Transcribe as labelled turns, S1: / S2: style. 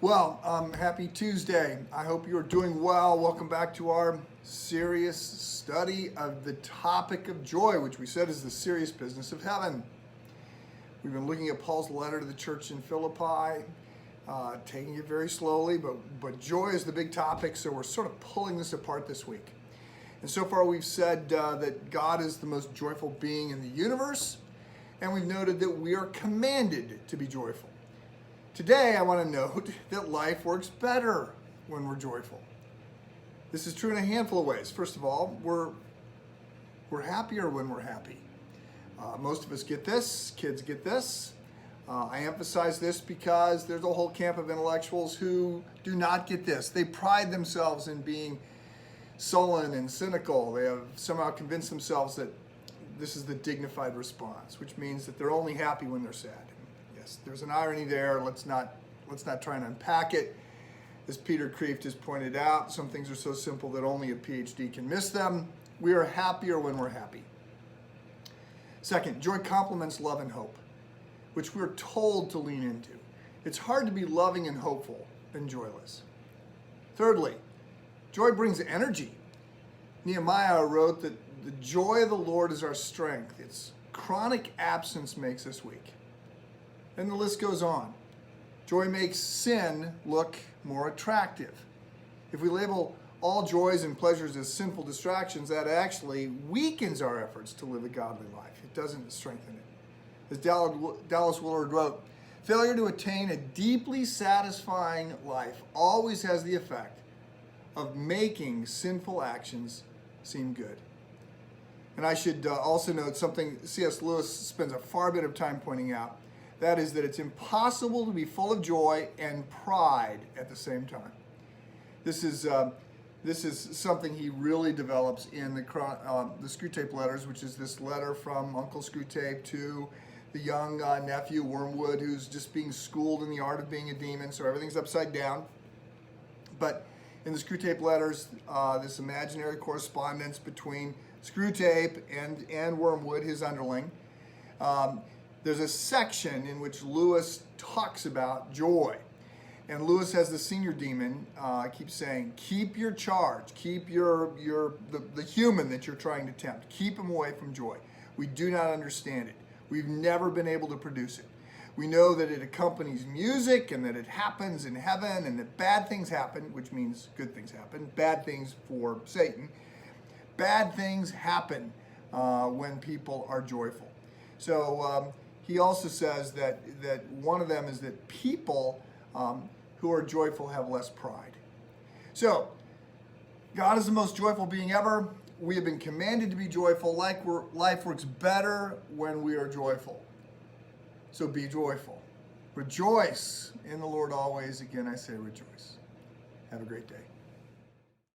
S1: Well, happy Tuesday. I hope you're doing well. Welcome back to our serious study of the topic of joy, which we said is the serious business of heaven. We've been looking at Paul's letter to the church in Philippi, taking it very slowly, but joy is the big topic, so we're sort of pulling this apart this week. And so far we've said that God is the most joyful being in the universe, and we've noted that we are commanded to be joyful. Today, I want to note that life works better when we're joyful. This is true in a handful of ways. First of all, we're happier when we're happy. Most of us get this. Kids get this. I emphasize this because there's a whole camp of intellectuals who do not get this. They pride themselves in being sullen and cynical. They have somehow convinced themselves that this is the dignified response, which means that they're only happy when they're sad. There's an irony there. Let's not try and unpack it. As Peter Kreeft has pointed out, some things are so simple that only a PhD can miss them. We are happier when we're happy. Second, joy complements love and hope, which we're told to lean into. It's hard to be loving and hopeful and joyless. Thirdly, joy brings energy. Nehemiah wrote that the joy of the Lord is our strength. Its chronic absence makes us weak. And the list goes on. Joy makes sin look more attractive. If we label all joys and pleasures as sinful distractions, that actually weakens our efforts to live a godly life. It doesn't strengthen it. As Dallas Willard wrote, failure to attain a deeply satisfying life always has the effect of making sinful actions seem good. And I should also note something C.S. Lewis spends a far bit of time pointing out. That is that it's impossible to be full of joy and pride at the same time. This is something he really develops in the Screwtape letters, which is this letter from Uncle Screwtape to the young nephew Wormwood, who's just being schooled in the art of being a demon, so everything's upside down. But in the Screwtape letters, this imaginary correspondence between Screwtape and Wormwood, his underling, there's a section in which Lewis talks about joy. And Lewis has the senior demon keep saying, keep your charge, keep the human that you're trying to tempt, keep him away from joy. We do not understand it. We've never been able to produce it. We know that it accompanies music and that it happens in heaven and that bad things happen, which means good things happen, bad things for Satan. Bad things happen when people are joyful. So he also says that one of them is that people who are joyful have less pride. So, God is the most joyful being ever. We have been commanded to be joyful. Life works better when we are joyful. So be joyful. Rejoice in the Lord always. Again, I say rejoice. Have a great day.